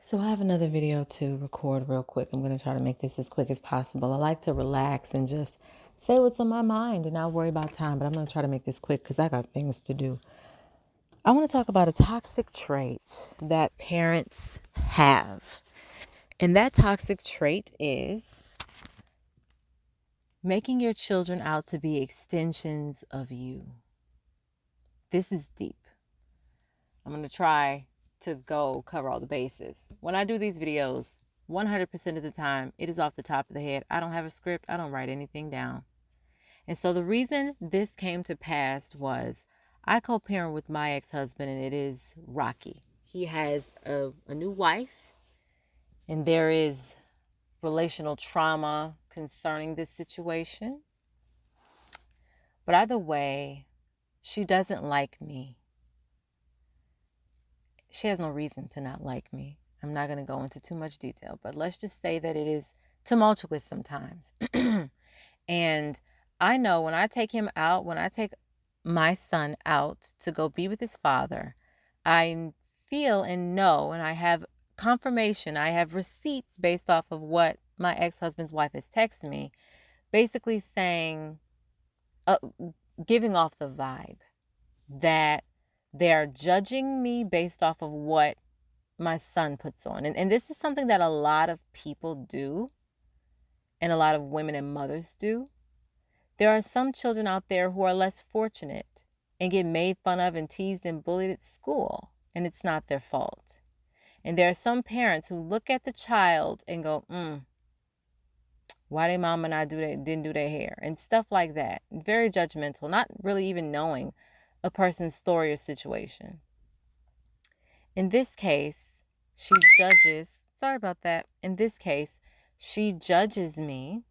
So I have another video to record real quick. I'm going to try to make this as quick as possible. I like to relax and just say what's on my mind and not worry about time, but I'm going to try to make this quick because I got things to do. I want to talk about a toxic trait that parents have. And that toxic trait is making your children out to be extensions of you. This is deep. I'm going to try to go cover all the bases. When I do these videos, 100% of the time, it is off the top of the head. I don't have a script. I don't write anything down. And so the reason this came to pass was I co-parent with my ex-husband, and it is rocky. He has a new wife, and there is relational trauma concerning this situation. But either way, she doesn't like me. She has no reason to not like me. I'm not going to go into too much detail, but let's just say that it is tumultuous sometimes. And I know when I take him out, when I take my son out to go be with his father, I feel and know, and I have confirmation, I have receipts based off of what my ex-husband's wife has texted me, basically saying, giving off the vibe that they're judging me based off of what my son puts on. And this is something that a lot of people do, and a lot of women and mothers do. There are some children out there who are less fortunate and get made fun of and teased and bullied at school, and it's not their fault. And there are some parents who look at the child and go, why did mama not do that, didn't do their hair, and stuff like that. Very judgmental, not really even knowing a person's story or situation. In this case, she judges, sorry about that. In this case, she judges me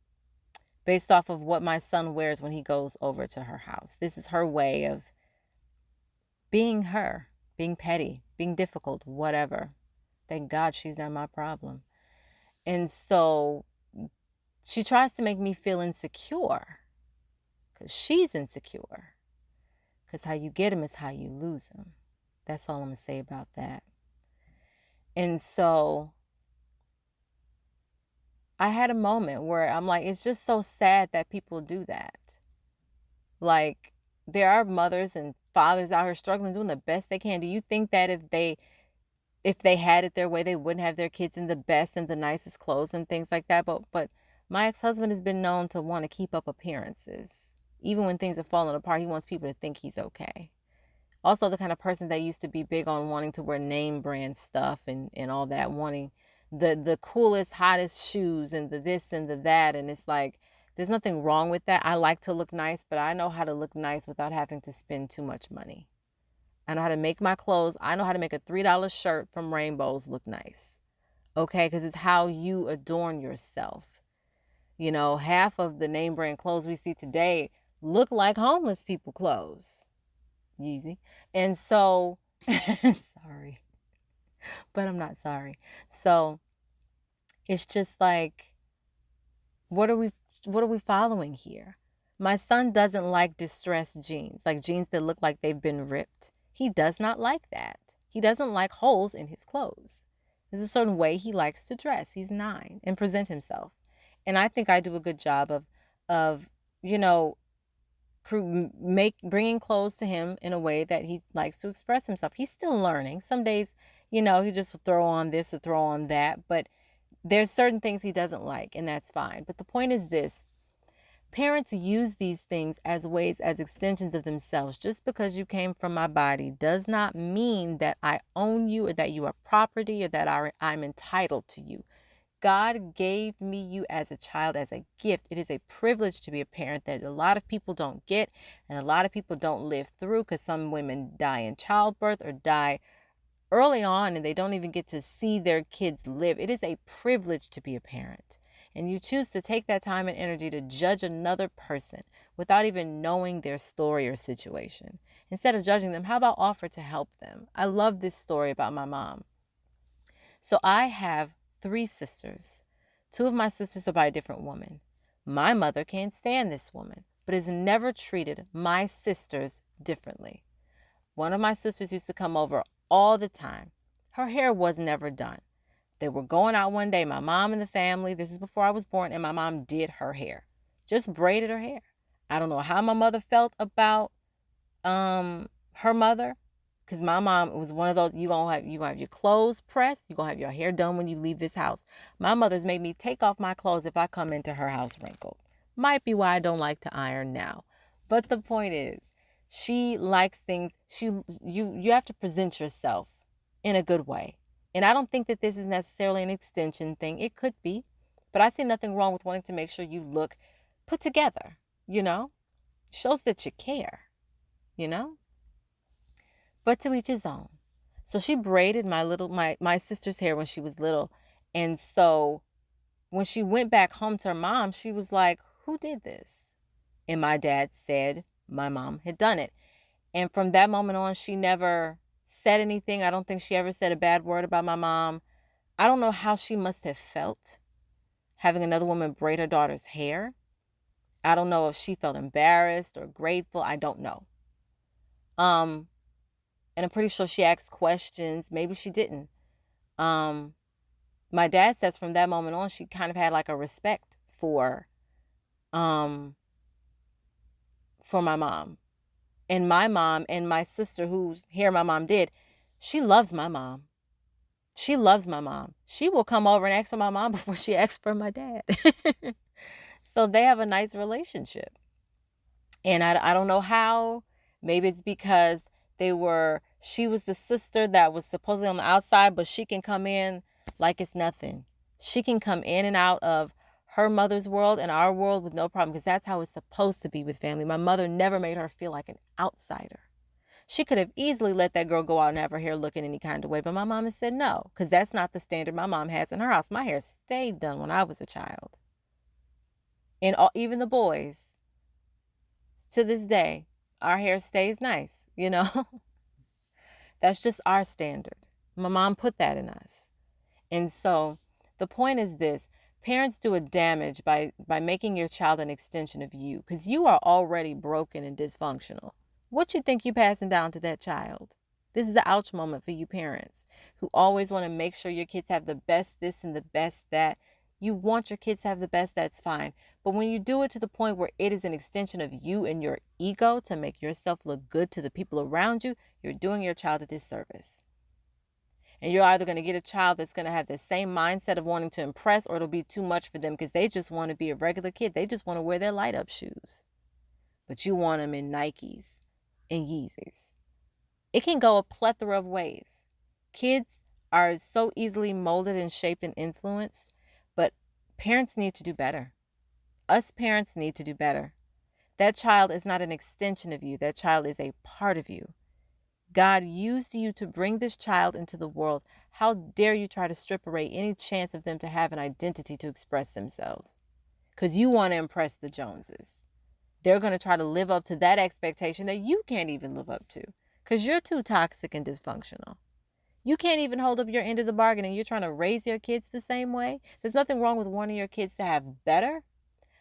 based off of what my son wears when he goes over to her house. This is her way of being her, being petty, being difficult, whatever. Thank God she's not my problem. And so she tries to make me feel insecure because she's insecure. Because how you get him is how you lose him. That's all I'm going to say about that. And so I had a moment where I'm like, it's just so sad that people do that. Like, there are mothers and fathers out here struggling, doing the best they can. Do you think that if they had it their way, they wouldn't have their kids in the best and the nicest clothes and things like that? But my ex-husband has been known to want to keep up appearances. Even when things are falling apart, he wants people to think he's okay. Also, the kind of person that used to be big on wanting to wear name brand stuff and all that, wanting the coolest, hottest shoes and the this and the that. And it's like, there's nothing wrong with that. I like to look nice, but I know how to look nice without having to spend too much money. I know how to make my clothes. I know how to make a $3 shirt from Rainbows look nice. Okay, because it's how you adorn yourself. You know, half of the name brand clothes we see today look like homeless people clothes. Yeezy. And so, sorry, but I'm not sorry. So it's just like, what are we following here? My son doesn't like distressed jeans, like jeans that look like they've been ripped. He does not like that. He doesn't like holes in his clothes. There's a certain way he likes to dress. He's 9 and present himself. And I think I do a good job of, you know, bringing clothes to him in a way that he likes to express himself. He's still learning. Some days, you know, he just will throw on this or throw on that, but there's certain things he doesn't like, and that's fine. But the point is this: parents use these things as ways, as extensions of themselves. Just because you came from my body does not mean that I own you or that you are property or that I'm entitled to you. God gave me you as a child, as a gift. It is a privilege to be a parent that a lot of people don't get, and a lot of people don't live through, because some women die in childbirth or die early on and they don't even get to see their kids live. It is a privilege to be a parent. And you choose to take that time and energy to judge another person without even knowing their story or situation. Instead of judging them, how about offer to help them? I love this story about my mom. So I have 3 sisters. 2 of my sisters are by a different woman. My mother can't stand this woman, but has never treated my sisters differently. One of my sisters used to come over all the time. Her hair was never done. They were going out one day, my mom and the family, this is before I was born, and my mom did her hair. Just braided her hair. I don't know how my mother felt about her mother, because my mom was one of those, you gonna have your clothes pressed, you gonna have your hair done when you leave this house. My mother's made me take off my clothes if I come into her house wrinkled. Might be why I don't like to iron now. But the point is, she likes things, you have to present yourself in a good way. And I don't think that this is necessarily an extension thing. It could be, but I see nothing wrong with wanting to make sure you look put together, you know? Shows that you care, you know? But to each his own. So she braided my sister's hair when she was little. And so when she went back home to her mom, she was like, "Who did this?" And my dad said my mom had done it. And from that moment on, she never said anything. I don't think she ever said a bad word about my mom. I don't know how she must have felt having another woman braid her daughter's hair. I don't know if she felt embarrassed or grateful. I don't know. And I'm pretty sure she asked questions. Maybe she didn't. My dad says from that moment on, she kind of had like a respect for my mom. And my mom and my sister, whose hair my mom did, she loves my mom. She loves my mom. She will come over and ask for my mom before she asks for my dad. So they have a nice relationship. And I don't know how. Maybe it's because she was the sister that was supposedly on the outside, but she can come in like it's nothing. She can come in and out of her mother's world and our world with no problem, because that's how it's supposed to be with family. My mother never made her feel like an outsider. She could have easily let that girl go out and have her hair look in any kind of way, but my mom has said no, because that's not the standard my mom has in her house. My hair stayed done when I was a child. And even the boys, to this day, our hair stays nice, you know? That's just our standard. My mom put that in us. And so the point is this: parents do a damage by making your child an extension of you, because you are already broken and dysfunctional. What you think you passing down to that child? This is an ouch moment for you parents who always want to make sure your kids have the best this and the best that. You want your kids to have the best, that's fine. But when you do it to the point where it is an extension of you and your ego to make yourself look good to the people around you, you're doing your child a disservice. And you're either going to get a child that's going to have the same mindset of wanting to impress, or it'll be too much for them because they just want to be a regular kid. They just want to wear their light up shoes. But you want them in Nikes and Yeezys. It can go a plethora of ways. Kids are so easily molded and shaped and influenced, but parents need to do better. Us parents need to do better. That child is not an extension of you. That child is a part of you. God used you to bring this child into the world. How dare you try to strip away any chance of them to have an identity to express themselves? Because you want to impress the Joneses. They're going to try to live up to that expectation that you can't even live up to, because you're too toxic and dysfunctional. You can't even hold up your end of the bargain, and you're trying to raise your kids the same way. There's nothing wrong with wanting your kids to have better,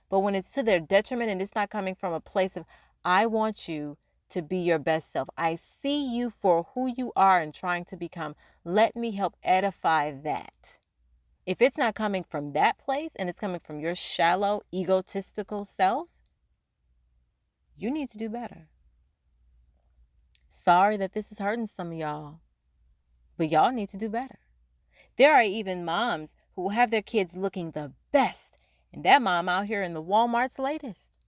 but when it's to their detriment and it's not coming from a place of, I want you to be your best self. I see you for who you are and trying to become. Let me help edify that. If it's not coming from that place and it's coming from your shallow, egotistical self, you need to do better. Sorry that this is hurting some of y'all, but y'all need to do better. There are even moms who have their kids looking the best, and that mom out here in the Walmart's latest,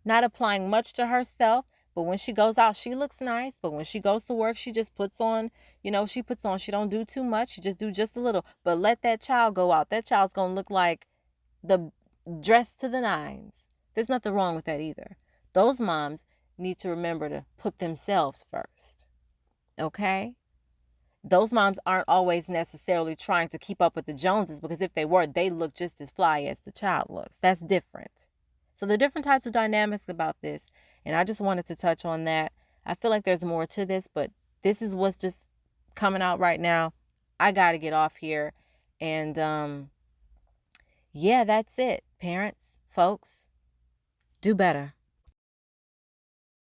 not applying much to herself, but when she goes out, she looks nice. But when she goes to work, she just puts on, she don't do too much. She just do just a little. But let that child go out. That child's going to look like the dress to the nines. There's nothing wrong with that either. Those moms need to remember to put themselves first. Okay? Those moms aren't always necessarily trying to keep up with the Joneses, because if they were, they look just as fly as the child looks. That's different. So there are different types of dynamics about this, and I just wanted to touch on that. I feel like there's more to this, but this is what's just coming out right now. I got to get off here. And yeah, that's it. Parents, folks, do better.